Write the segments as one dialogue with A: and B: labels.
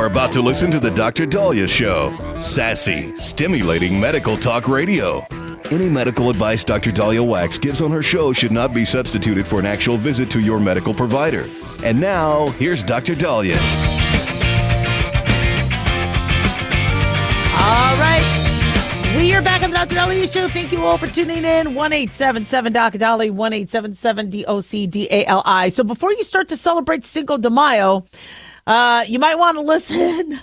A: about to listen to the Dr. Daliah Show. Sassy, stimulating medical talk radio. Any medical advice Dr. Daliah Wax gives on her show should not be substituted for an actual visit to your medical provider. And now, here's Dr. Daliah.
B: All right. We are back on the Dr. Daliah Show. Thank you all for tuning in. 1-877-DOC-DALI, 1-877-DOC-DALI. So before you start to celebrate Cinco de Mayo, you might want to listen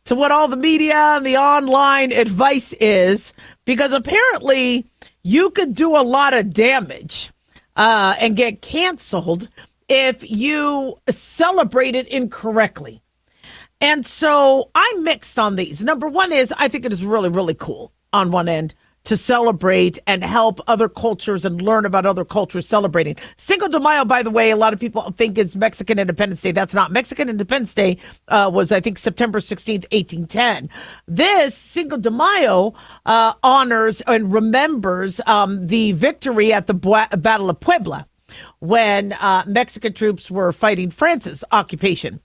B: to what all the media and the online advice is, because apparently you could do a lot of damage and get canceled if you celebrate it incorrectly. And so I'm mixed on these. Number one is I think it is really, really cool on one end to celebrate and help other cultures and learn about other cultures celebrating. Cinco de Mayo, by the way, a lot of people think is Mexican Independence Day. That's not. Mexican Independence Day was, I think, September 16th, 1810. This Cinco de Mayo honors and remembers the victory at the Battle of Puebla, when Mexican troops were fighting France's occupation.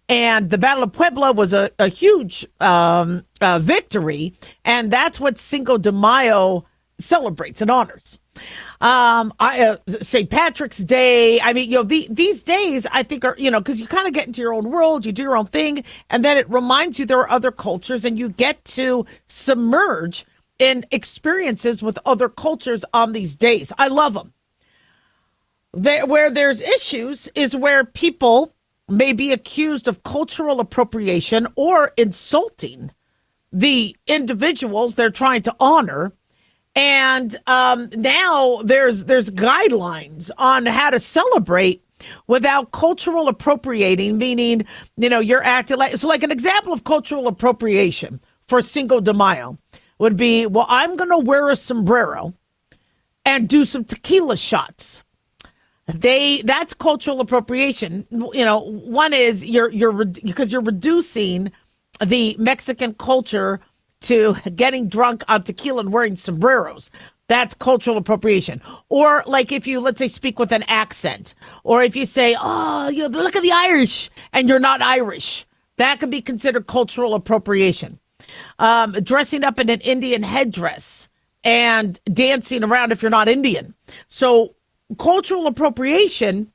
B: And the Battle of Puebla was a huge victory, and that's what Cinco de Mayo celebrates and honors. St. Patrick's Day, I mean, these days, I think are, because you kind of get into your own world, you do your own thing, and then it reminds you there are other cultures, and you get to submerge in experiences with other cultures on these days. I love them. Where there's issues is where people may be accused of cultural appropriation or insulting the individuals they're trying to honor. And now there's guidelines on how to celebrate without cultural appropriating, meaning, you're acting like, so like an example of cultural appropriation for Cinco de Mayo would be, well, I'm going to wear a sombrero and do some tequila shots. That's cultural appropriation. One is because you're reducing the Mexican culture to getting drunk on tequila and wearing sombreros. That's cultural appropriation. Or like if you, let's say, speak with an accent, or if you say, look at the Irish, and you're not Irish, that could be considered cultural appropriation. Dressing up in an Indian headdress and dancing around if you're not Indian. So cultural appropriation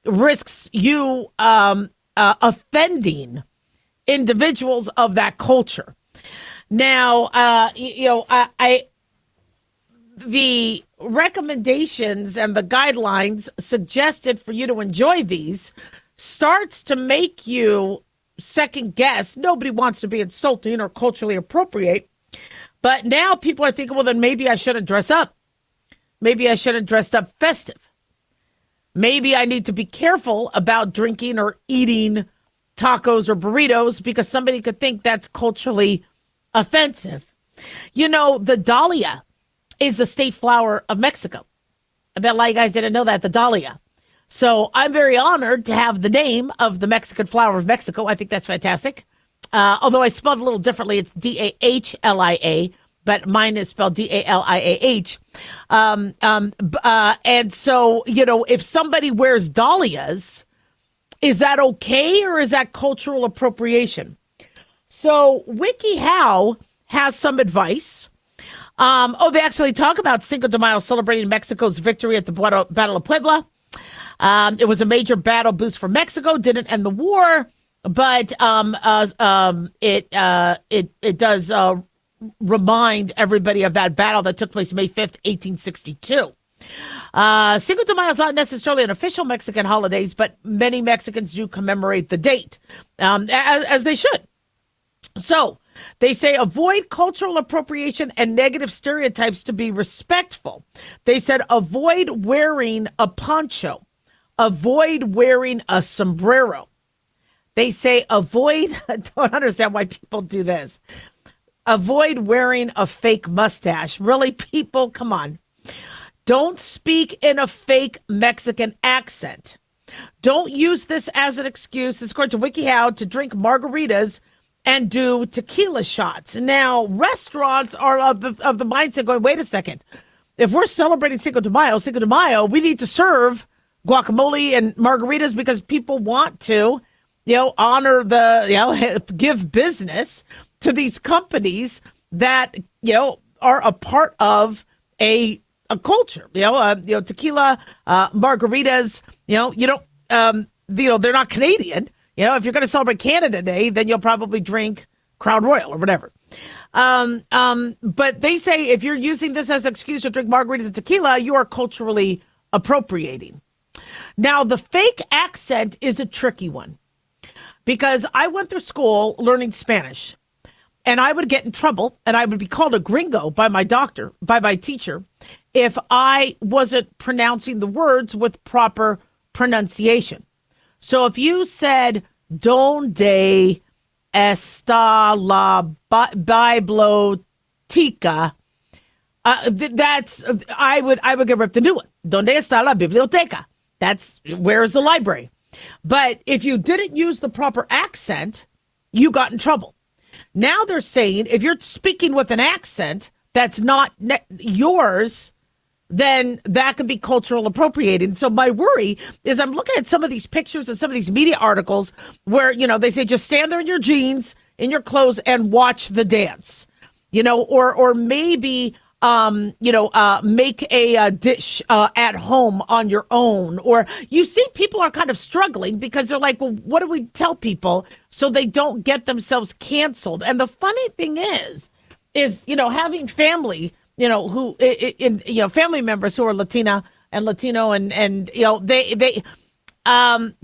B: risks you offending individuals of that culture. Now, the recommendations and the guidelines suggested for you to enjoy these starts to make you second guess. Nobody wants to be insulting or culturally appropriate. But now people are thinking, well, then maybe I shouldn't dress up. Maybe I should have dressed up festive. Maybe I need to be careful about drinking or eating tacos or burritos because somebody could think that's culturally offensive. The Daliah is the state flower of Mexico. I bet a lot of you guys didn't know that, the Daliah. So I'm very honored to have the name of the Mexican flower of Mexico. I think that's fantastic. Although I spelled it a little differently, it's Dahlia. But mine is spelled Daliah. And so, if somebody wears dahlias, is that okay or is that cultural appropriation? So WikiHow has some advice. They actually talk about Cinco de Mayo celebrating Mexico's victory at the Battle of Puebla. It was a major battle boost for Mexico, didn't end the war, but it does remind everybody of that battle that took place May 5th, 1862. Cinco de Mayo is not necessarily an official Mexican holiday, but many Mexicans do commemorate the date, as they should. So they say avoid cultural appropriation and negative stereotypes to be respectful. They said avoid wearing a poncho, avoid wearing a sombrero. They say avoid, I don't understand why people do this. Avoid wearing a fake mustache. Really, people, come on. Don't speak in a fake Mexican accent. Don't use this as an excuse, this according to WikiHow, to drink margaritas and do tequila shots. Now, restaurants are of the mindset going, wait a second. If we're celebrating Cinco de Mayo, we need to serve guacamole and margaritas because people want to honor give business to these companies that, are a part of a culture, tequila, margaritas, you don't, they're not Canadian. If you're going to celebrate Canada Day, then you'll probably drink Crown Royal or whatever. But they say if you're using this as an excuse to drink margaritas and tequila, you are culturally appropriating. Now, the fake accent is a tricky one because I went through school learning Spanish and I would get in trouble and I would be called a gringo by my teacher, if I wasn't pronouncing the words with proper pronunciation. So if you said, "Donde está la biblioteca," I would get ripped a new one. "Donde está la biblioteca?" That's where's the library. But if you didn't use the proper accent, you got in trouble. Now they're saying if you're speaking with an accent that's not yours, then that could be cultural appropriating. So my worry is I'm looking at some of these pictures and some of these media articles where, they say just stand there in your jeans, in your clothes and watch the dance, or maybe, make a dish at home on your own. Or you see people are kind of struggling because they're like, well, what do we tell people so they don't get themselves canceled? And the funny thing is, having family, family members who are Latina and Latino and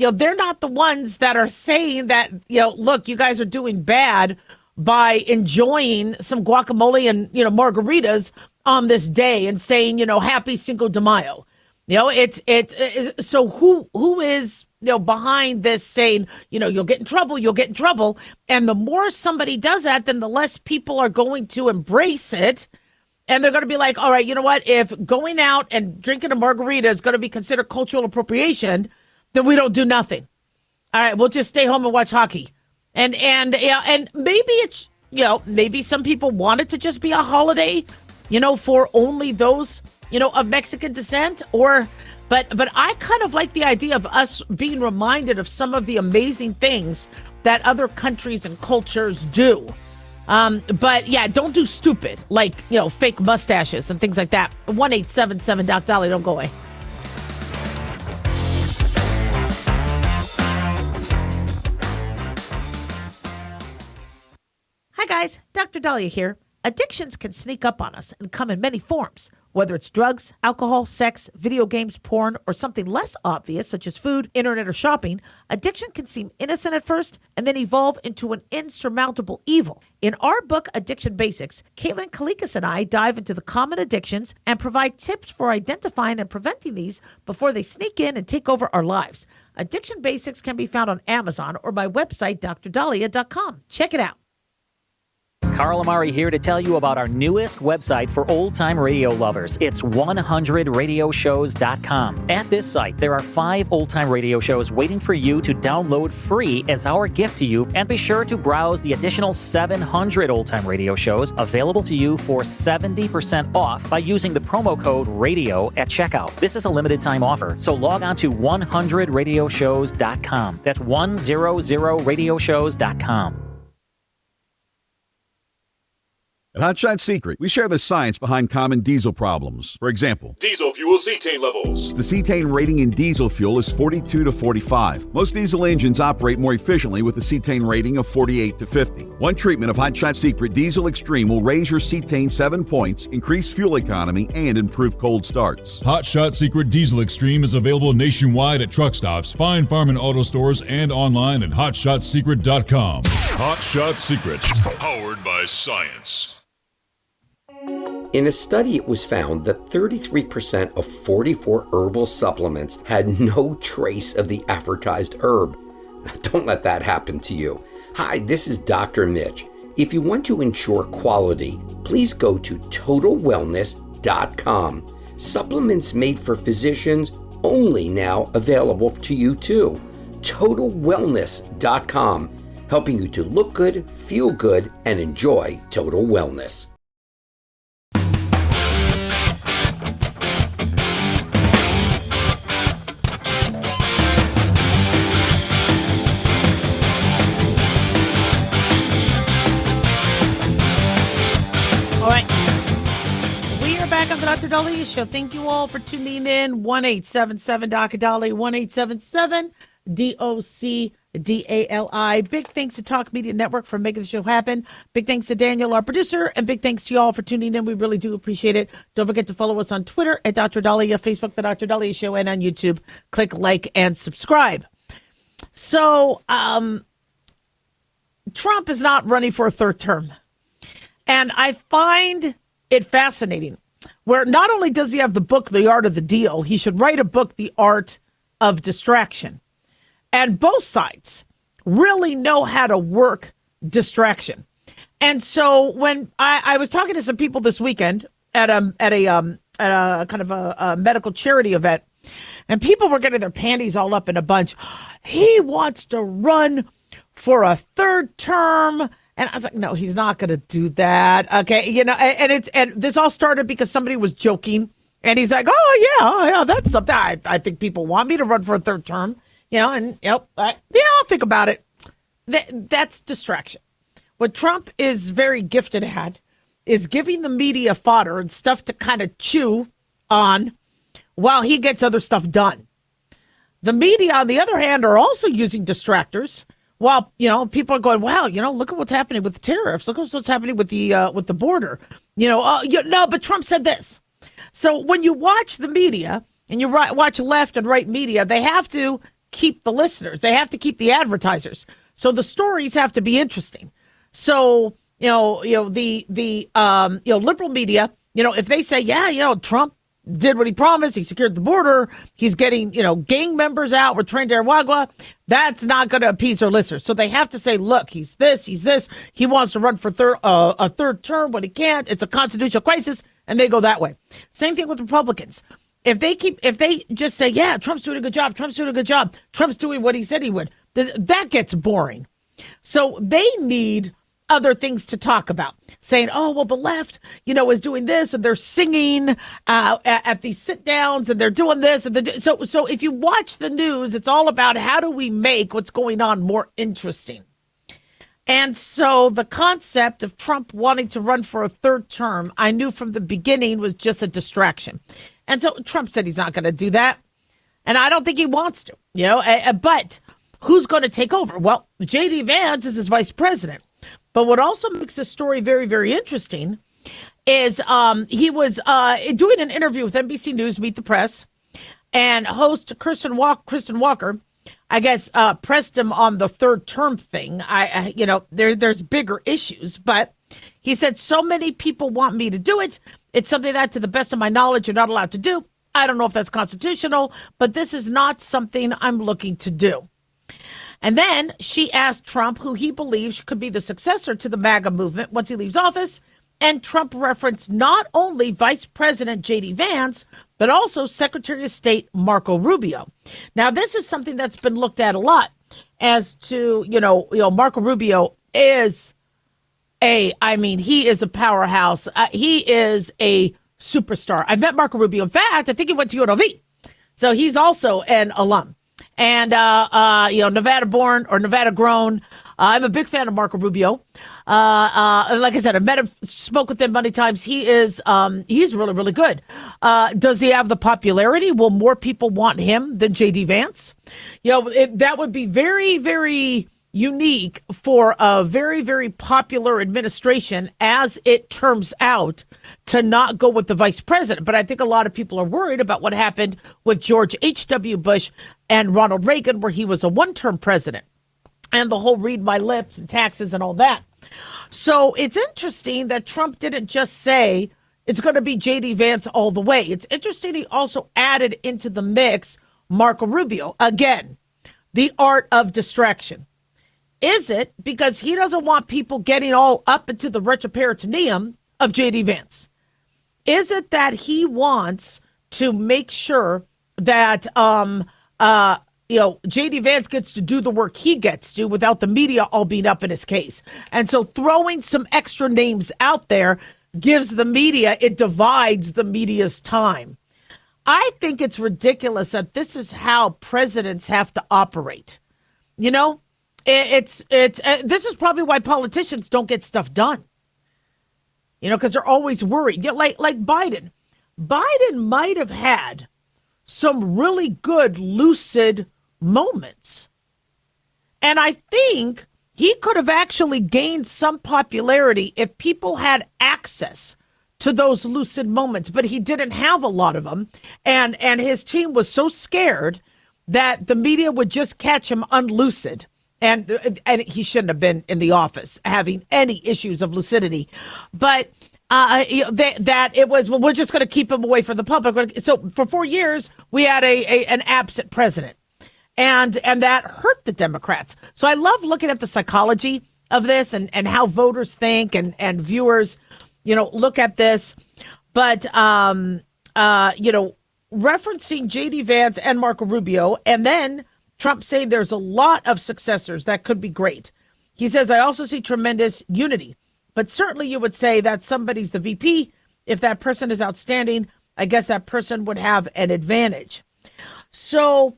B: they're not the ones that are saying that, look, you guys are doing bad by enjoying some guacamole and, margaritas on this day and saying, happy Cinco de Mayo. So who is, behind this saying, you'll get in trouble. And the more somebody does that, then the less people are going to embrace it. And they're going to be like, all right, you know what? If going out and drinking a margarita is going to be considered cultural appropriation, then we don't do nothing. All right, we'll just stay home and watch hockey. And maybe it's, maybe some people want it to just be a holiday, for only those, of Mexican descent. But I kind of like the idea of us being reminded of some of the amazing things that other countries and cultures do. But yeah, don't do stupid like, fake mustaches and things like that. 1-877-Daliah. Don't go away. Hi guys, Dr. Daliah here. Addictions can sneak up on us and come in many forms. Whether it's drugs, alcohol, sex, video games, porn, or something less obvious such as food, internet, or shopping, addiction can seem innocent at first and then evolve into an insurmountable evil. In our book, Addiction Basics, Caitlin Kalikas and I dive into the common addictions and provide tips for identifying and preventing these before they sneak in and take over our lives. Addiction Basics can be found on Amazon or my website, drdaliah.com. Check it out.
C: Carl Amari here to tell you about our newest website for old-time radio lovers. It's 100radioshows.com. At this site, there are 5 old-time radio shows waiting for you to download free as our gift to you, and be sure to browse the additional 700 old-time radio shows available to you for 70% off by using the promo code RADIO at checkout. This is a limited-time offer, so log on to 100radioshows.com. That's 100radioshows.com.
D: At Hot Shot Secret, we share the science behind common diesel problems. For example,
E: diesel fuel cetane levels.
D: The cetane rating in diesel fuel is 42 to 45. Most diesel engines operate more efficiently with a cetane rating of 48 to 50. One treatment of Hot Shot Secret Diesel Extreme will raise your cetane 7 points, increase fuel economy, and improve cold starts.
E: Hot Shot Secret Diesel Extreme is available nationwide at truck stops, fine farm and auto stores, and online at hotshotsecret.com. Hot Shot Secret, powered by science.
F: In a study, it was found that 33% of 44 herbal supplements had no trace of the advertised herb. Don't let that happen to you. Hi, this is Dr. Mitch. If you want to ensure quality, please go to TotalWellness.com. Supplements made for physicians only now available to you too. TotalWellness.com, helping you to look good, feel good, and enjoy total wellness.
B: All right. We are back on the Dr. Daliah Show. Thank you all for tuning in. 1-877 Dr. Daliah, 1-877-DOC-DALI. Big thanks to Talk Media Network for making the show happen. Big thanks to Daniel, our producer, and big thanks to you all for tuning in. We really do appreciate it. Don't forget to follow us on Twitter at Dr. Daliah, Facebook, The Dr. Daliah Show, and on YouTube. Click like and subscribe. So, Trump is not running for a third term. And I find it fascinating where not only does he have the book, The Art of the Deal, he should write a book, The Art of Distraction. And both sides really know how to work distraction. And so when I was talking to some people this weekend at a kind of a medical charity event, and people were getting their panties all up in a bunch. He wants to run for a third term. And I was like, no, he's not going to do that. Okay. You know, and this all started because somebody was joking and he's like, oh yeah, that's something I think people want me to run for a third term, you know, and I'll think about it. That's distraction. What Trump is very gifted at is giving the media fodder and stuff to kind of chew on while he gets other stuff done. The media, on the other hand, are also using distractors. While, you know, people are going, wow, you know, look at what's happening with the tariffs. Look at what's happening with the border. You know, no, but Trump said this. So when you watch the media and you watch left and right media, they have to keep the listeners. They have to keep the advertisers. So the stories have to be interesting. So, the liberal media, you know, if they say, yeah, you know, Trump did what he promised. He secured the border. He's getting, you know, gang members out. We're trained Aragua. That's not going to appease our listeners. So they have to say, look, he's this. He wants to run for a third term, but he can't. It's a constitutional crisis. And they go that way. Same thing with Republicans. If they just say, yeah, Trump's doing a good job. Trump's doing what he said he would. That gets boring. So they need other things to talk about, saying, oh, well, the left, you know, is doing this and they're singing at these sit downs and they're doing this. So if you watch the news, it's all about how do we make what's going on more interesting. And so the concept of Trump wanting to run for a third term, I knew from the beginning was just a distraction. And so Trump said he's not going to do that. And I don't think he wants to, you know, but who's going to take over? Well, J.D. Vance is his vice president. But what also makes this story very, very interesting is he was doing an interview with NBC News, Meet the Press, and host Kristen Walker, I guess, pressed him on the third term thing. There's bigger issues, but he said, so many people want me to do it. It's something that, to the best of my knowledge, you're not allowed to do. I don't know if that's constitutional, but this is not something I'm looking to do. And then she asked Trump who he believes could be the successor to the MAGA movement once he leaves office. And Trump referenced not only Vice President J.D. Vance, but also Secretary of State Marco Rubio. Now, this is something that's been looked at a lot as to, Marco Rubio is he is a powerhouse. He is a superstar. I met Marco Rubio. In fact, I think he went to UNLV. So he's also an alum. And, Nevada born or Nevada grown. I'm a big fan of Marco Rubio. Like I said, I've met him, spoke with him many times. He's really, really good. Does he have the popularity? Will more people want him than J.D. Vance? That would be very, very unique for a very, very popular administration, as it turns out, to not go with the vice president. But I think a lot of people are worried about what happened with George H.W. Bush and Ronald Reagan, where he was a one-term president, and the whole read my lips and taxes and all that. So it's interesting that Trump didn't just say it's going to be J.D. Vance all the way. It's interesting he also added into the mix Marco Rubio. Again, the art of distraction. Is it because he doesn't want people getting all up into the retroperitoneum of J.D. Vance? Is it that he wants to make sure that J.D. Vance gets to do the work he gets to without the media all being up in his case? And so throwing some extra names out there gives the media, it divides the media's time. I think it's ridiculous that this is how presidents have to operate. This is probably why politicians don't get stuff done. because they're always worried. Like Biden. Biden might have had some really good lucid moments. And I think he could have actually gained some popularity if people had access to those lucid moments, but he didn't have a lot of them. And his team was so scared that the media would just catch him unlucid. And he shouldn't have been in the office having any issues of lucidity. But that it was, well, we're just going to keep him away from the public. So for 4 years, we had an absent president. And that hurt the Democrats. So I love looking at the psychology of this and how voters think and viewers, look at this. But, referencing J.D. Vance and Marco Rubio, and then Trump saying there's a lot of successors that could be great. He says, I also see tremendous unity, but certainly you would say that somebody's the VP. If that person is outstanding, I guess that person would have an advantage. So,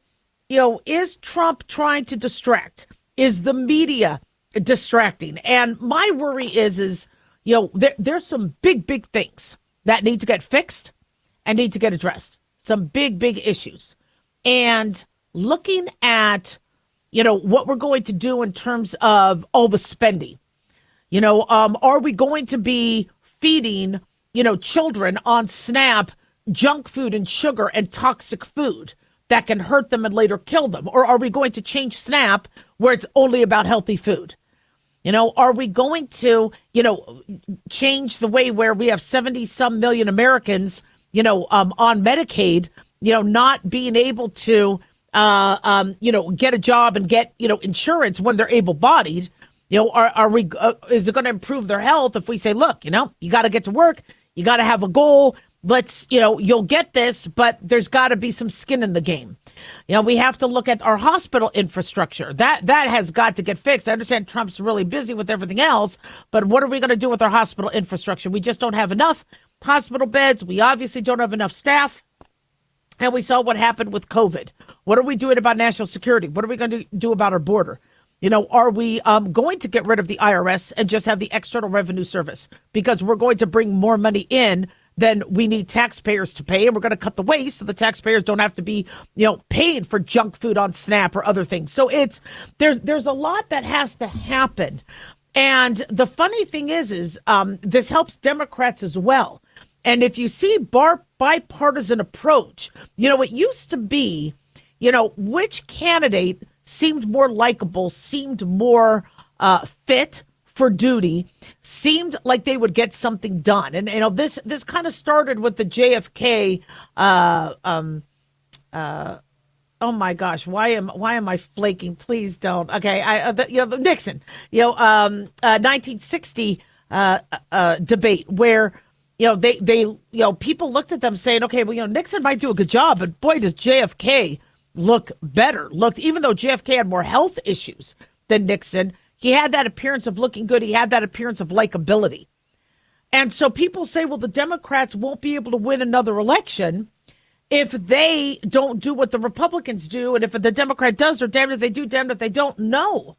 B: is Trump trying to distract? Is the media distracting? And my worry is there's some big things that need to get fixed and need to get addressed. Some big issues. And looking at, what we're going to do in terms of all the spending, are we going to be feeding, children on SNAP junk food and sugar and toxic food that can hurt them and later kill them? Or are we going to change SNAP where it's only about healthy food? Are we going to, change the way where we have 70 some million Americans, on Medicaid, not being able to, get a job and get, insurance when they're able bodied? Are we, is it going to improve their health if we say, look, you got to get to work, you got to have a goal. Let's, you'll get this, but there's got to be some skin in the game. We have to look at our hospital infrastructure. That has got to get fixed. I understand Trump's really busy with everything else, but what are we going to do with our hospital infrastructure? We just don't have enough hospital beds. We obviously don't have enough staff. And we saw what happened with COVID. What are we doing about national security? What are we going to do about our border? Are we going to get rid of the IRS and just have the External Revenue Service? Because we're going to bring more money in than we need taxpayers to pay, and we're going to cut the waste so the taxpayers don't have to be, paying for junk food on SNAP or other things. So there's a lot that has to happen. And the funny thing is this helps Democrats as well. And if you see bipartisan approach, it used to be, which candidate seemed more likable, seemed more fit for duty, seemed like they would get something done. And this kind of started with the JFK oh my gosh, why am I flaking? Please don't. Okay, the Nixon, 1960 debate where they people looked at them saying, okay, well, Nixon might do a good job, but boy, does JFK look better. Even though JFK had more health issues than Nixon, he had that appearance of looking good. He had that appearance of likability. And so people say, well, the Democrats won't be able to win another election if they don't do what the Republicans do. And if the Democrat does, they're damned if they do, damned if they don't. No.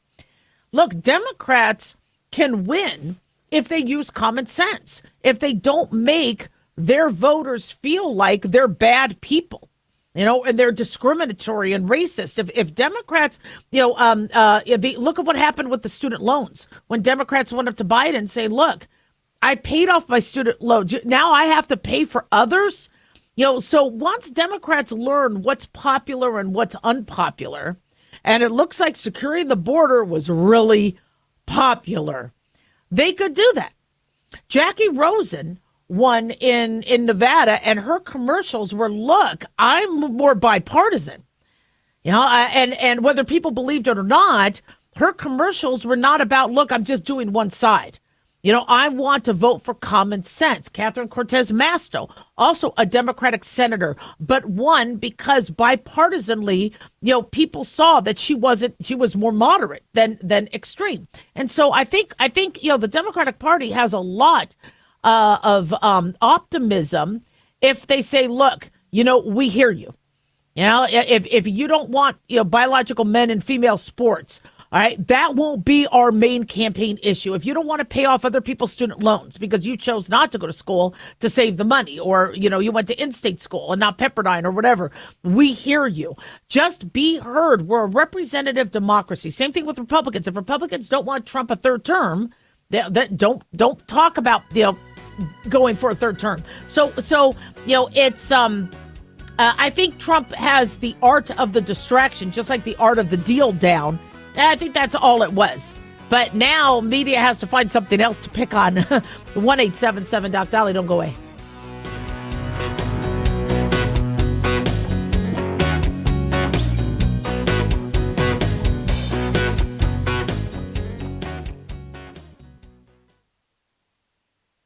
B: Look, Democrats can win if they use common sense, if they don't make their voters feel like they're bad people. And they're discriminatory and racist. If Democrats, look at what happened with the student loans. When Democrats went up to Biden and say, look, I paid off my student loans. Now I have to pay for others. So once Democrats learn what's popular and what's unpopular, and it looks like securing the border was really popular, they could do that. Jackie Rosen won in Nevada, and her commercials were, look, I'm more bipartisan. And whether people believed it or not, her commercials were not about, look, I'm just doing one side. I want to vote for common sense. Catherine Cortez Masto, also a Democratic senator, but won because bipartisanly, people saw that she was more moderate than extreme. And so I think the Democratic Party has a lot of optimism if they say, look, we hear you. If you don't want, biological men and female sports, All right. That won't be our main campaign issue. If you don't want to pay off other people's student loans because you chose not to go to school to save the money, or, you went to in-state school and not Pepperdine or whatever, we hear you. Just be heard. We're a representative democracy. Same thing with Republicans. If Republicans don't want Trump a third term, don't talk about, going for a third term. So it's, I think Trump has the art of the distraction, just like the art of the deal down. And I think that's all it was. But now media has to find something else to pick on. 1-877 Doc Daliah, don't go away.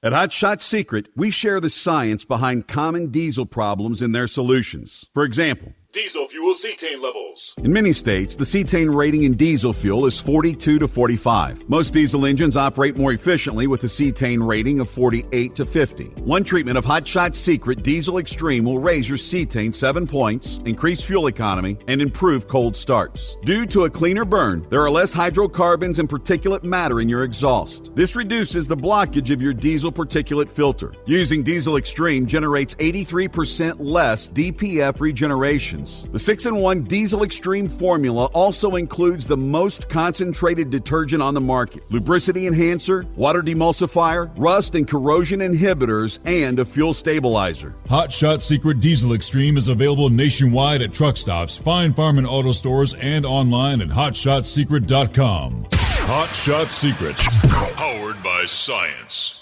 D: At Hot Shot Secret, we share the science behind common diesel problems and their solutions. For example,
E: Diesel fuel cetane levels.
D: in many states, the cetane rating in diesel fuel is 42 to 45. Most diesel engines operate more efficiently with a cetane rating of 48 to 50. One treatment of Hot Shot Secret Diesel Extreme will raise your cetane 7 points, increase fuel economy, and improve cold starts. Due to a cleaner burn, there are less hydrocarbons and particulate matter in your exhaust. This reduces the blockage of your diesel particulate filter. Using Diesel Extreme generates 83% less DPF regeneration. The 6-in-1 Diesel Extreme formula also includes the most concentrated detergent on the market, lubricity enhancer, water demulsifier, rust and corrosion inhibitors, and a fuel stabilizer.
E: Hot Shot Secret Diesel Extreme is available nationwide at truck stops, fine farm and auto stores, and online at hotshotsecret.com. Hot Shot Secret, powered by science.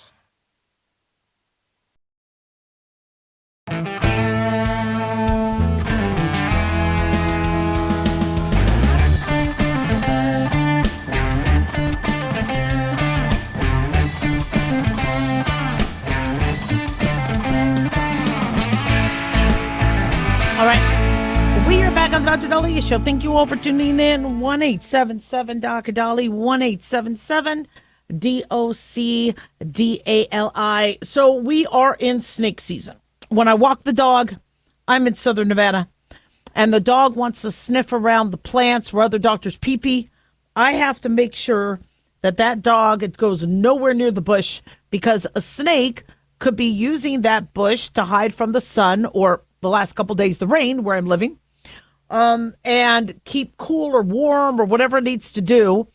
B: All right. We are back on the Dr. Daliah Show. Thank you all for tuning in. 1-877 Dr. Daliah, 1-877 DOCDALI. So we are in snake season. When I walk the dog, I'm in Southern Nevada, and the dog wants to sniff around the plants where other doctors pee-pee. I have to make sure that dog, it goes nowhere near the bush, because a snake could be using that bush to hide from the sun, or the last couple days, the rain where I'm living, and keep cool or warm or whatever it needs to do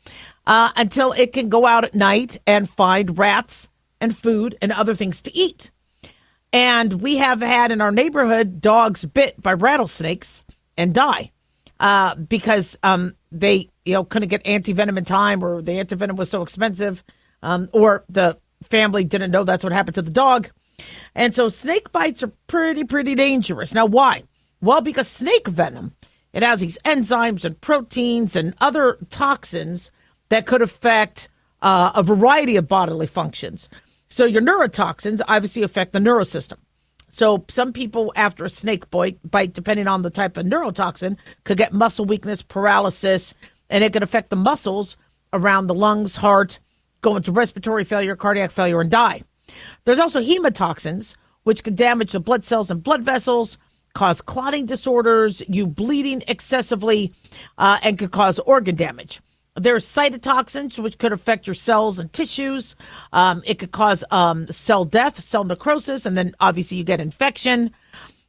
B: until it can go out at night and find rats and food and other things to eat. And we have had in our neighborhood dogs bit by rattlesnakes and die because they couldn't get anti-venom in time, or the anti-venom was so expensive, or the family didn't know that's what happened to the dog. And so snake bites are pretty dangerous. Now, why? Well, because snake venom, it has these enzymes and proteins and other toxins that could affect a variety of bodily functions. So your neurotoxins obviously affect the neurosystem. So some people after a snake bite, depending on the type of neurotoxin, could get muscle weakness, paralysis, and it could affect the muscles around the lungs, heart, go into respiratory failure, cardiac failure, and die. There's also hemotoxins, which can damage the blood cells and blood vessels, cause clotting disorders, you bleeding excessively, and could cause organ damage. There's cytotoxins, which could affect your cells and tissues. It could cause cell death, cell necrosis, and then obviously you get infection.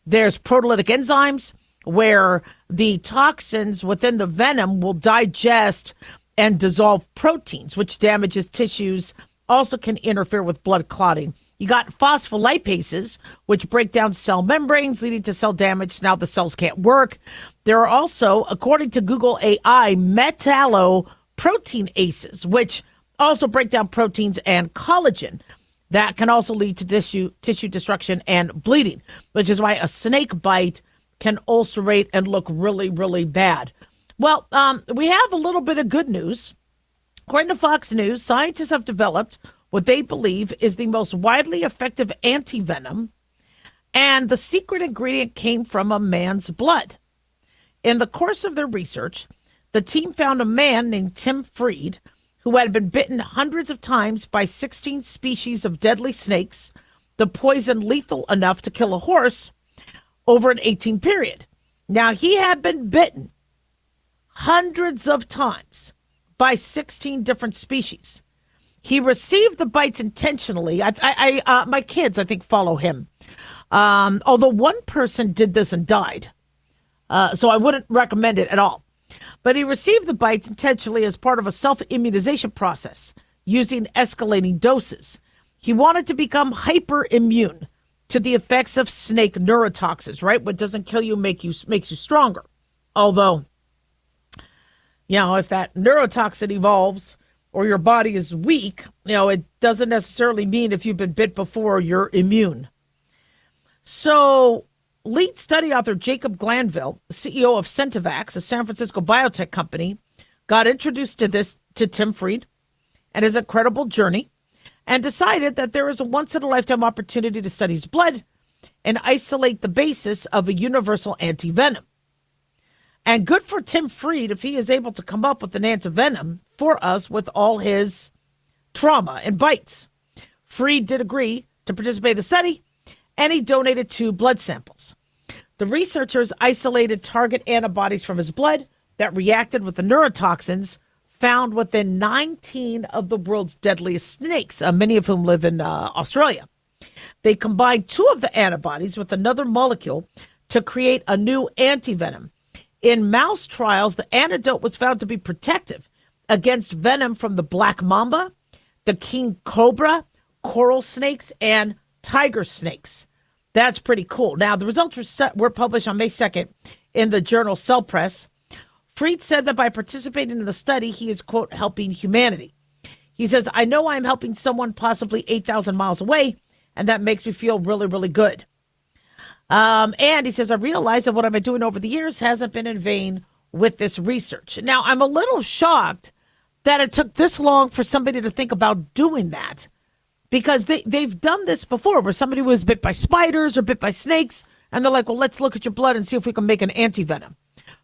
B: There's proteolytic enzymes, where the toxins within the venom will digest and dissolve proteins, which damages tissues, also can interfere with blood clotting. You got phospholipases, which break down cell membranes, leading to cell damage. Now the cells can't work. There are also, according to Google AI, metalloproteinases, which also break down proteins and collagen. That can also lead to tissue destruction and bleeding, which is why a snake bite can ulcerate and look really bad. Well, we have a little bit of good news. According to Fox News, scientists have developed what they believe is the most widely effective anti-venom, and the secret ingredient came from a man's blood. In the course of their research, the team found a man named Tim Freed who had been bitten hundreds of times by 16 species of deadly snakes, the poison lethal enough to kill a horse, over an 18 period. Now, he had been bitten hundreds of times by 16 different species. He received the bites intentionally. My kids, I think, follow him. Although one person did this and died. So I wouldn't recommend it at all. But he received the bites intentionally as part of a self-immunization process using escalating doses. He wanted to become hyper-immune to the effects of snake neurotoxins, right? What doesn't kill you makes you stronger. Although, if that neurotoxin evolves or your body is weak, it doesn't necessarily mean if you've been bit before, you're immune. So lead study author Jacob Glanville, CEO of Centevax, a San Francisco biotech company, got introduced to Tim Fried and his incredible journey and decided that there is a once-in-a-lifetime opportunity to study his blood and isolate the basis of a universal anti-venom. And good for Tim Fried if he is able to come up with an anti-venom for us with all his trauma and bites. Fried did agree to participate in the study, and he donated 2 blood samples. The researchers isolated target antibodies from his blood that reacted with the neurotoxins found within 19 of the world's deadliest snakes, many of whom live in Australia. They combined 2 of the antibodies with another molecule to create a new antivenom. In mouse trials, the antidote was found to be protective against venom from the black mamba, the king cobra, coral snakes, and tiger snakes. That's pretty cool. Now, the results were published on May 2nd in the journal Cell Press. Fried said that by participating in the study, he is, quote, helping humanity. He says, I know I'm helping someone possibly 8,000 miles away, and that makes me feel really, really good. And he says, I realize that what I've been doing over the years hasn't been in vain with this research. Now, I'm a little shocked that it took this long for somebody to think about doing that, because they've done this before where somebody was bit by spiders or bit by snakes, and they're like, well, let's look at your blood and see if we can make an antivenom.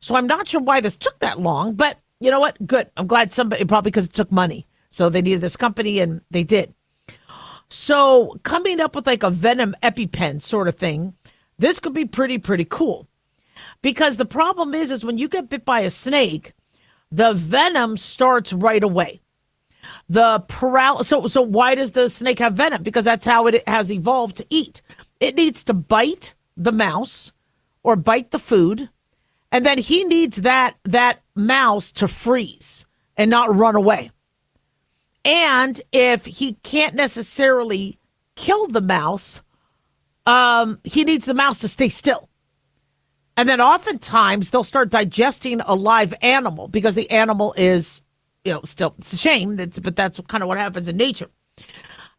B: So I'm not sure why this took that long, but you know what? Good. I'm glad somebody, probably because it took money. So they needed this company, and they did. So coming up with like a venom EpiPen sort of thing, this could be pretty cool. Because the problem is when you get bit by a snake, the venom starts right away. So why does the snake have venom? Because that's how it has evolved to eat. It needs to bite the mouse or bite the food, and then he needs that mouse to freeze and not run away. And if he can't necessarily kill the mouse, he needs the mouse to stay still. And then oftentimes they'll start digesting a live animal because the animal is, still, it's a shame, but that's kind of what happens in nature.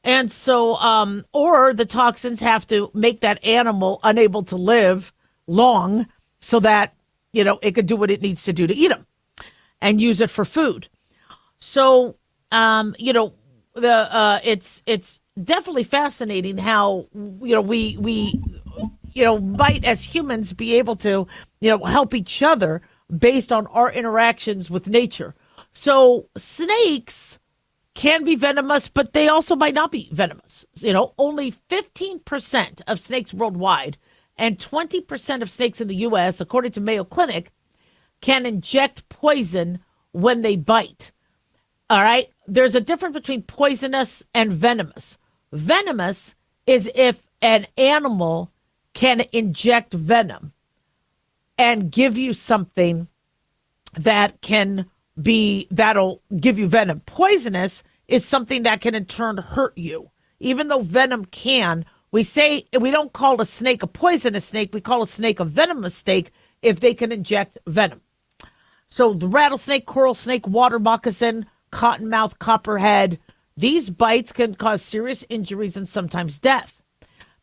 B: And so, or the toxins have to make that animal unable to live long so that, it could do what it needs to do to eat them and use it for food. So, it's definitely fascinating how, we might as humans be able to, help each other based on our interactions with nature. So snakes can be venomous, but they also might not be venomous. Only 15% of snakes worldwide and 20% of snakes in the U.S., according to Mayo Clinic, can inject poison when they bite. All right? There's a difference between poisonous and venomous. Venomous is if an animal can inject venom and give you something that'll give you venom. Poisonous is something that can in turn hurt you. Even though venom can, we don't call a snake a poisonous snake, we call a snake a venomous snake if they can inject venom. So the rattlesnake, coral snake, water moccasin, cottonmouth, copperhead, these bites can cause serious injuries and sometimes death.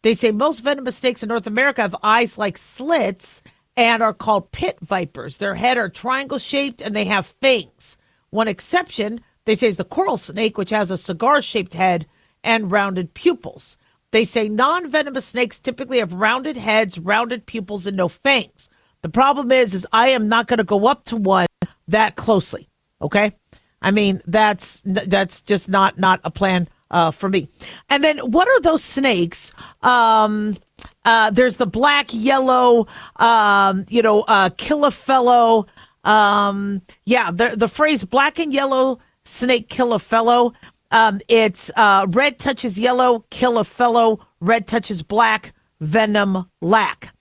B: They say most venomous snakes in North America have eyes like slits and are called pit vipers. Their head are triangle-shaped and they have fangs. One exception, they say, is the coral snake, which has a cigar-shaped head and rounded pupils. They say non-venomous snakes typically have rounded heads, rounded pupils, and no fangs. The problem is I am not going to go up to one that closely, okay? I mean, that's just not a plan for me. And then what are those snakes? There's the black, yellow, kill a fellow. The phrase black and yellow snake kill a fellow. It's red touches yellow, kill a fellow. Red touches black, venom lack.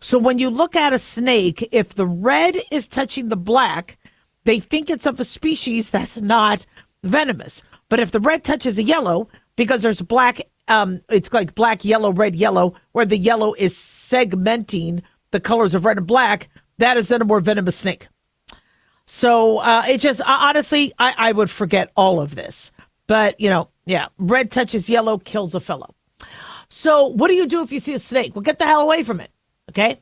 B: So when you look at a snake, if the red is touching the black, they think it's of a species that's not venomous. But if the red touches a yellow, because there's black, it's like black, yellow, red, yellow, where the yellow is segmenting the colors of red and black, that is then a more venomous snake. So it just, honestly, I would forget all of this. But, red touches yellow, kills a fellow. So what do you do if you see a snake? Well, get the hell away from it. Okay.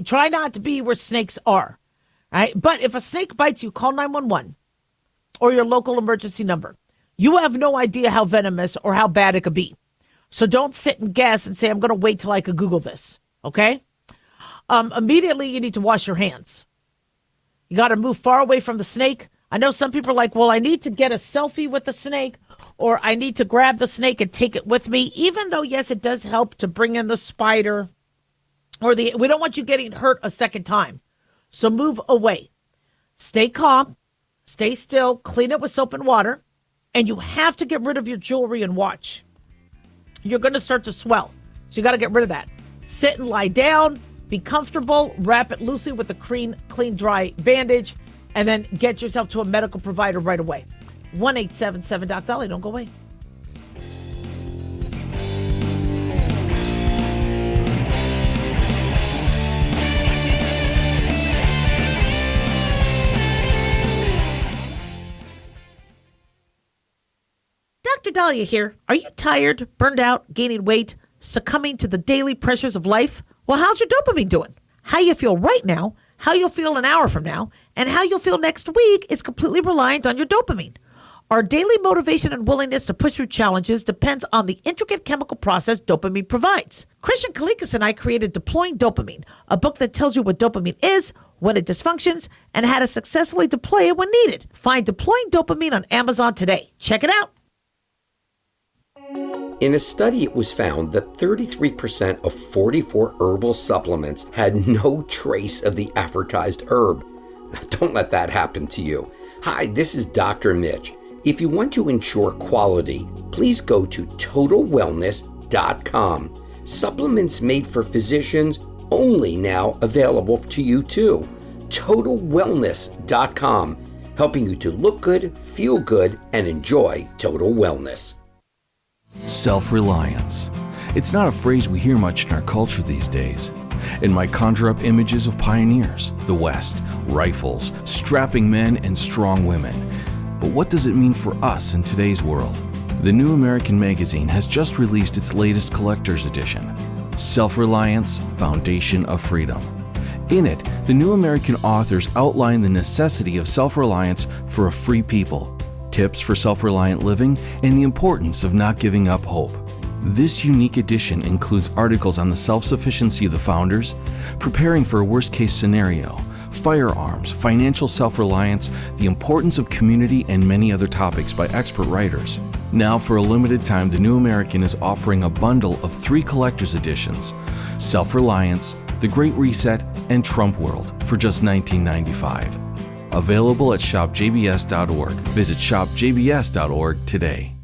B: Try not to be where snakes are. All right. But if a snake bites you, call 911 or your local emergency number. You have no idea how venomous or how bad it could be. So don't sit and guess and say, I'm going to wait till I could Google this. Okay. Immediately you need to wash your hands. You got to move far away from the snake. I know some people are like, well, I need to get a selfie with the snake, or I need to grab the snake and take it with me, even though, yes, it does help to bring in the spider we don't want you getting hurt a second time. So move away. Stay calm, stay still, clean it with soap and water, and you have to get rid of your jewelry and watch. You're going to start to swell, so you got to get rid of that. Sit and lie down, be comfortable, wrap it loosely with a clean, dry bandage, and then get yourself to a medical provider right away. 1-877-DOC-DALIAH. Don't go away. Dr. Daliah here. Are you tired, burned out, gaining weight, succumbing to the daily pressures of life? Well, how's your dopamine doing? How you feel right now, how you'll feel an hour from now, and how you'll feel next week is completely reliant on your dopamine. Our daily motivation and willingness to push through challenges depends on the intricate chemical process dopamine provides. Christian Kalikas and I created Deploying Dopamine, a book that tells you what dopamine is, when it dysfunctions, and how to successfully deploy it when needed. Find Deploying Dopamine on Amazon today. Check it out.
F: In a study, it was found that 33% of 44 herbal supplements had no trace of the advertised herb. Don't let that happen to you. Hi, this is Dr. Mitch. If you want to ensure quality, please go to TotalWellness.com. Supplements made for physicians only now available to you too. TotalWellness.com, helping you to look good, feel good, and enjoy total wellness.
G: Self-reliance. It's not a phrase we hear much in our culture these days. It might conjure up images of pioneers, the West, rifles, strapping men, and strong women. But what does it mean for us in today's world? The New American Magazine has just released its latest collector's edition, Self-Reliance, Foundation of Freedom. In it, the New American authors outline the necessity of self-reliance for a free people, tips for self-reliant living, and the importance of not giving up hope. This unique edition includes articles on the self-sufficiency of the founders, preparing for a worst-case scenario, firearms, financial self-reliance, the importance of community, and many other topics by expert writers. Now, for a limited time, the New American is offering a bundle of 3 collector's editions, Self-Reliance, The Great Reset, and Trump World, for just $19.95. Available at shopjbs.org. Visit shopjbs.org today.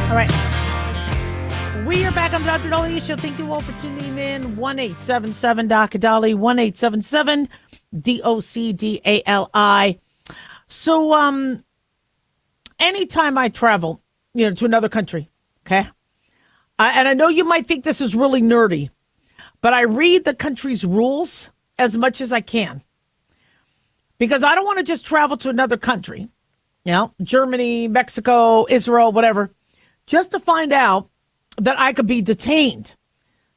B: All right. We are back on the Dr. Daliah Show. Thank you all for tuning in. 1-877-DOC-DALI, 1-877-DOCDALI. So, anytime I travel, to another country, okay? And I know you might think this is really nerdy, but I read the country's rules as much as I can. Because I don't want to just travel to another country, Germany, Mexico, Israel, whatever, just to find out that I could be detained.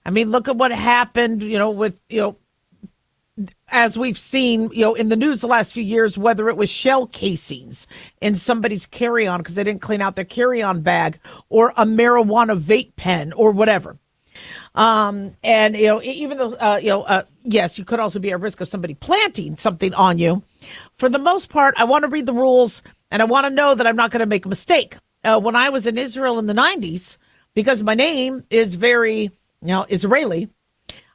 B: I mean, look at what happened, with, as we've seen, in the news the last few years, whether it was shell casings in somebody's carry-on because they didn't clean out their carry-on bag, or a marijuana vape pen or whatever. And, even though, yes, you could also be at risk of somebody planting something on you. For the most part, I want to read the rules and I want to know that I'm not going to make a mistake. When I was in Israel in the 90s, because my name is very, Israeli,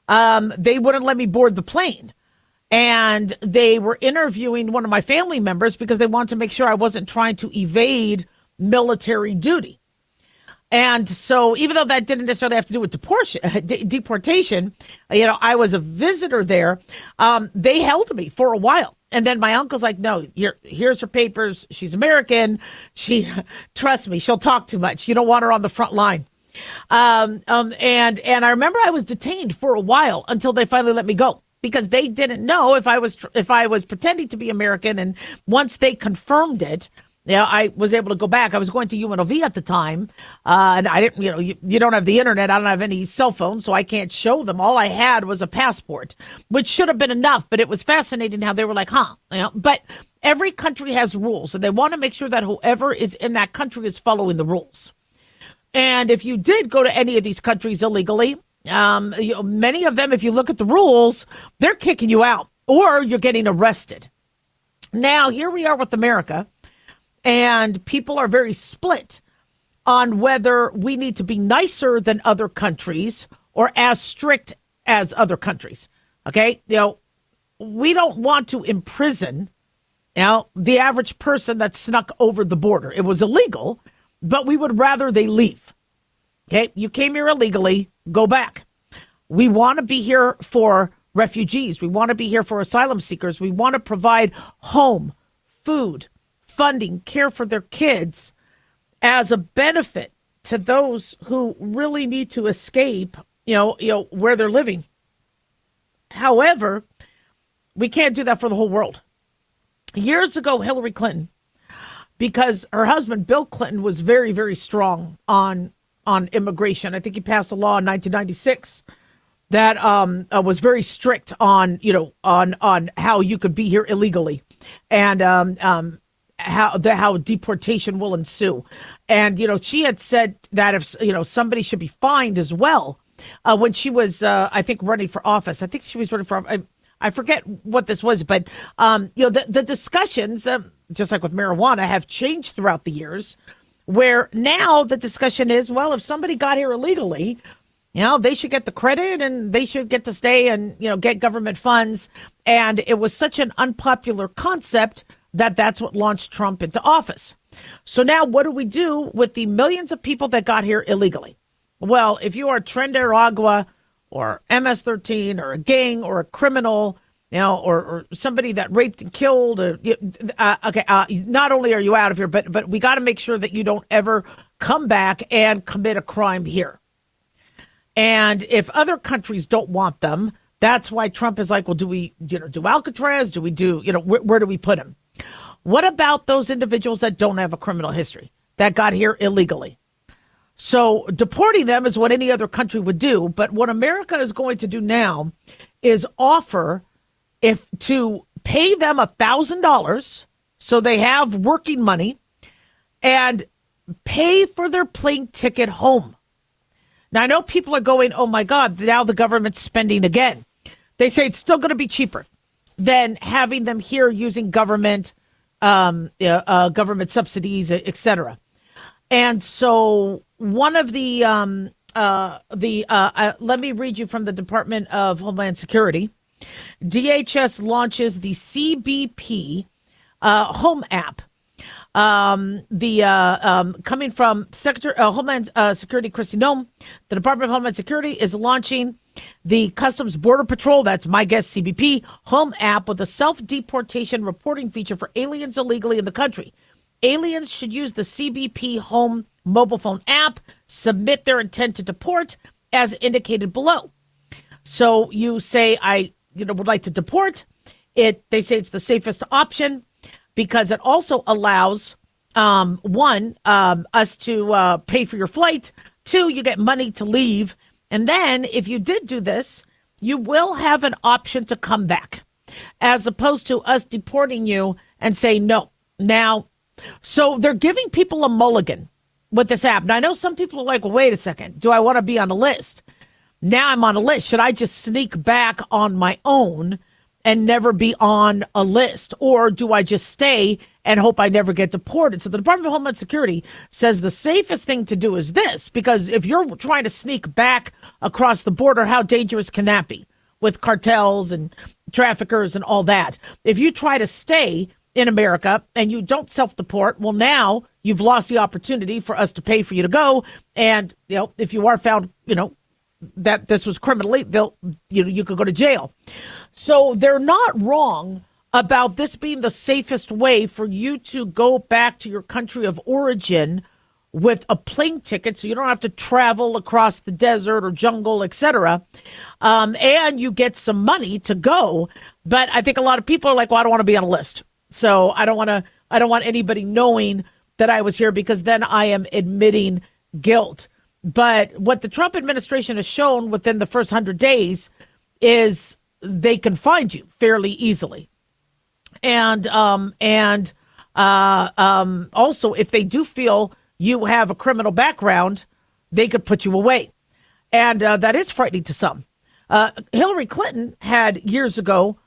B: they wouldn't let me board the plane. And they were interviewing one of my family members because they wanted to make sure I wasn't trying to evade military duty. And so even though that didn't necessarily have to do with deportation, I was a visitor there. They held me for a while. And then my uncle's like, no, here's her papers. She's American. Trust me, she'll talk too much. You don't want her on the front line. And I remember I was detained for a while until they finally let me go, because they didn't know if I was pretending to be American. And once they confirmed it, I was able to go back. I was going to UNLV at the time, and I didn't, you don't have the internet. I don't have any cell phone, so I can't show them. All I had was a passport, which should have been enough, but it was fascinating how they were like, but every country has rules, and they want to make sure that whoever is in that country is following the rules. And if you did go to any of these countries illegally, many of them, if you look at the rules, they're kicking you out or you're getting arrested. Now, here we are with America, and people are very split on whether we need to be nicer than other countries or as strict as other countries. Okay? We don't want to imprison, the average person that snuck over the border. It was illegal, but we would rather they leave. Okay? You came here illegally, go back. We want to be here for refugees. We want to be here for asylum seekers. We want to provide home, food, funding, care for their kids as a benefit to those who really need to escape, where they're living. However, we can't do that for the whole world. Years ago, Hillary Clinton, because her husband, Bill Clinton, was very, very strong on immigration. I think he passed a law in 1996 that was very strict on how you could be here illegally, and how deportation will ensue. And she had said that if somebody should be fined as well. When she was I think running for office, I think she was running for, I forget what this was, but the discussions, just like with marijuana, have changed throughout the years, where now the discussion is, well, if somebody got here illegally, they should get the credit and they should get to stay and, get government funds. And it was such an unpopular concept that's what launched Trump into office. So now what do we do with the millions of people that got here illegally? Well, if you are Tren de Aragua or MS-13 or a gang or a criminal, or somebody that raped and killed, not only are you out of here, but we got to make sure that you don't ever come back and commit a crime here. And if other countries don't want them, that's why Trump is like, well, do we, do Alcatraz? Do we do, where do we put him? What about those individuals that don't have a criminal history, that got here illegally? So deporting them is what any other country would do. But what America is going to do now is offer to pay them $1,000 so they have working money and pay for their plane ticket home. Now, I know people are going, oh, my God, now the government's spending again. They say it's still going to be cheaper than having them here using government subsidies, et cetera. And so one of let me read you from the Department of Homeland Security. DHS launches the CBP home app. Coming from Secretary Homeland Security Kristi Noem, the Department of Homeland Security is launching the Customs Border Patrol, that's my guess, CBP, home app with a self-deportation reporting feature for aliens illegally in the country. Aliens should use the CBP home mobile phone app, submit their intent to deport as indicated below. So you say, I would like to deport. They say it's the safest option because it also allows, us to pay for your flight. 2, you get money to leave. And then if you did do this, you will have an option to come back, as opposed to us deporting you and saying no. Now, so they're giving people a mulligan with this app. Now, I know some people are like, well, wait a second. Do I want to be on a list? Now I'm on a list. Should I just sneak back on my own and never be on a list? Or do I just stay and hope I never get deported? So the Department of Homeland Security says the safest thing to do is this, because if you're trying to sneak back across the border, how dangerous can that be with cartels and traffickers and all that? If you try to stay in America and you don't self-deport, well, now you've lost the opportunity for us to pay for you to go. And, if you are found, that this was criminally, you could go to jail. So they're not wrong about this being the safest way for you to go back to your country of origin with a plane ticket, so you don't have to travel across the desert or jungle, etc. And you get some money to go. But I think a lot of people are like, well, I don't want to be on a list. So I don't want anybody knowing that I was here, because then I am admitting guilt. But what the Trump administration has shown within the first 100 days is they can find you fairly easily. And also, if they do feel you have a criminal background, they could put you away. And that is frightening to some. Hillary Clinton had years ago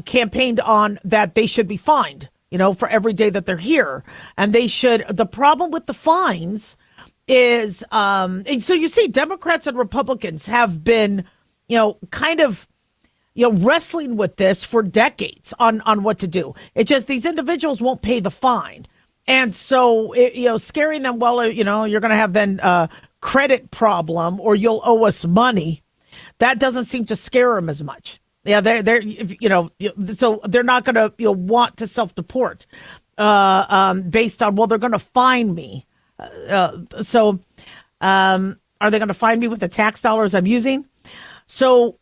B: campaigned on that they should be fined, for every day that they're here. And they should. The problem with the fines is, and so you see Democrats and Republicans have been, kind of, wrestling with this for decades on what to do. It's just these individuals won't pay the fine. And so, scaring them, well, you're going to have then a credit problem or you'll owe us money. That doesn't seem to scare them as much. Yeah, they're so they're not going to want to self-deport based on, well, they're going to fine me. So are they going to fine me with the tax dollars I'm using? So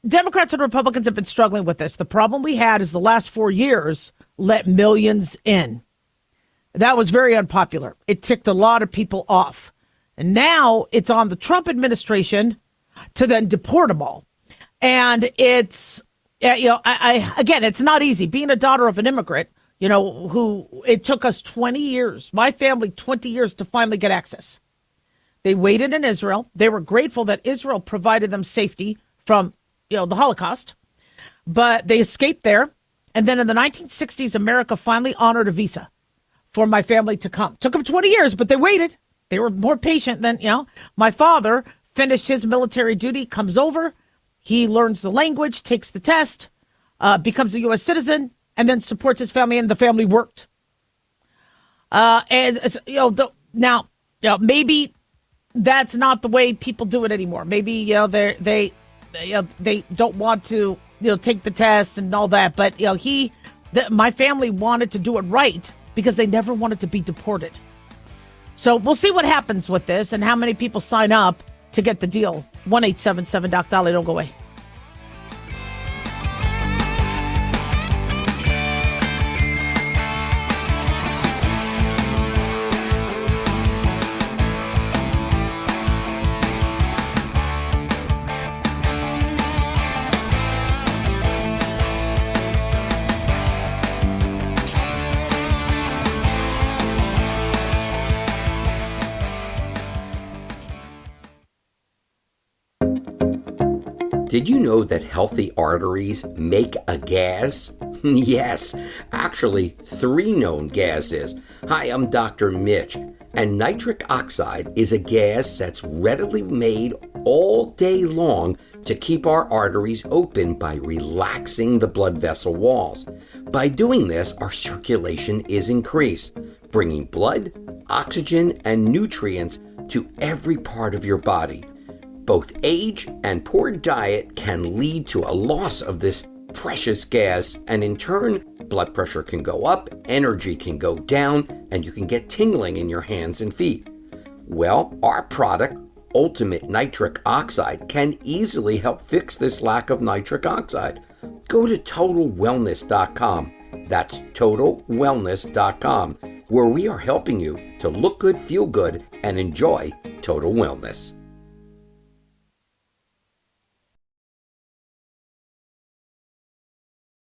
B: Democrats and Republicans have been struggling with this. The problem we had is the last 4 years let millions in. That was very unpopular. It ticked a lot of people off. And now it's on the Trump administration to then deport them all. And it's, again, it's not easy. Being a daughter of an immigrant, who it took us 20 years, my family, 20 years to finally get access. They waited in Israel. They were grateful that Israel provided them safety from, the Holocaust, but they escaped there. And then in the 1960s, America finally honored a visa for my family to come. Took them 20 years, but they waited. They were more patient than, my father finished his military duty, comes over. He learns the language, takes the test, becomes a U.S. citizen, and then supports his family, and the family worked. Now, maybe that's not the way people do it anymore. Maybe they don't want to take the test and all that. But my family wanted to do it right because they never wanted to be deported. So we'll see what happens with this and how many people sign up to get the deal. 1-877-DOC-DALIAH. Don't go away.
F: Did you know that healthy arteries make a gas? Yes, actually 3 known gases. Hi, I'm Dr. Mitch, and nitric oxide is a gas that's readily made all day long to keep our arteries open by relaxing the blood vessel walls. By doing this, our circulation is increased, bringing blood, oxygen, and nutrients to every part of your body. Both age and poor diet can lead to a loss of this precious gas, and in turn, blood pressure can go up, energy can go down, and you can get tingling in your hands and feet. Well, our product, Ultimate Nitric Oxide, can easily help fix this lack of nitric oxide. Go to TotalWellness.com. That's TotalWellness.com, where we are helping you to look good, feel good, and enjoy total wellness.